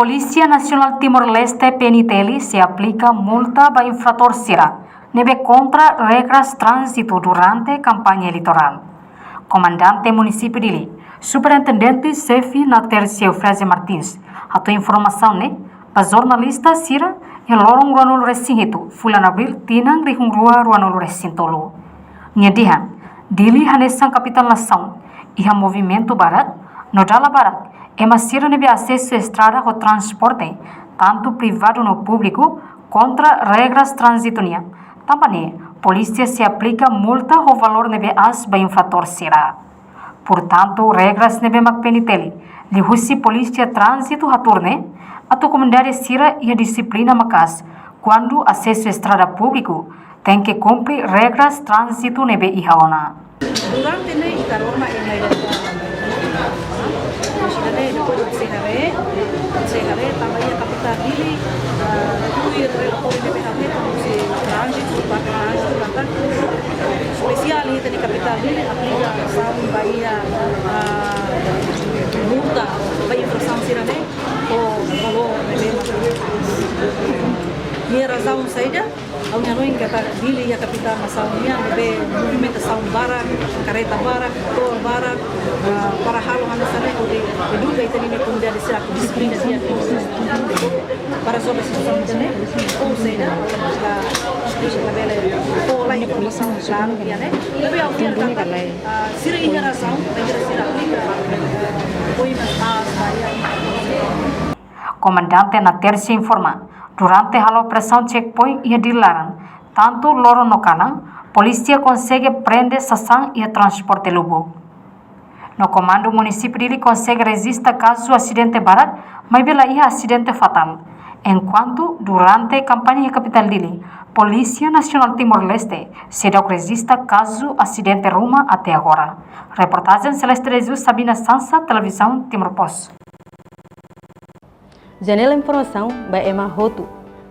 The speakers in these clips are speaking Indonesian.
Polícia Nacional Timor-Leste PNTL se aplica multa a infrator SIRA neve contra regras trânsito durante campanha eleitoral. Comandante Município Dili, Superintendente Chefe Natercio Eufrásio Martins, atua informação para jornalista SIRA em lorong Ruanolo Recinto, Fulan Abril, Tinang Rihung Rua Ruanolo Recintolo. Nyedihan, Dili Hanesan Capital Nação, e a Movimento Barat, Nodala Barat, SIRA neve acesso à estrada ao transporte, tanto privado no público, contra regras transitonia. Também, polícia se aplica multa ao valor neve as ba infrator SIRA. Portanto, regras neve McPeniteli, lihusi polícia trânsito haturne, atau comandante SIRA e a disciplina macas, quando acesso à estrada público, tem que cumprir regras trânsito neve ihaona. Durante ne itaroma Sehari tambahnya kapital Dili duir relakori DPHP si transit bahkan spesial ini tadi kapital Dili aplica saung bahia multa bahia infrasansi rane o kalau memang dia razão saja au nyaruin kata Dili ya kapital masaumnya nebe movimento saung barak kereta barak tol barak para hal mana sana udah diduga itu ini kemudian disiap disiplin dia para sobat sistem ini oh saja la bela pola informação claro ya ne tapi au dia kata sira ini razão bagi sira foi mas Comandante Natercio informa, durante a operação checkpoint ia dilarang, tanto loro no canang, polícia consegue prender sasang e transporte lubo. No comando município Dili consegue resistir caso acidente barat, mas bela ia acidente fatal. Enquanto, durante a campanha capital Dili, Polícia Nacional Timor-Leste se deu resistir caso acidente Ruma até agora. Reportagem Celeste Jesus, Sabina Sansa, Televisão Timor Post. Janela informação by Emma Hotu.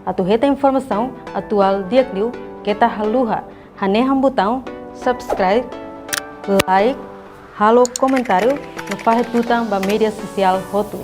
Atu reta informação atual diakliu kita haluha haneham botão subscribe, like, halo comentário no faz tutang ba media social Hotu.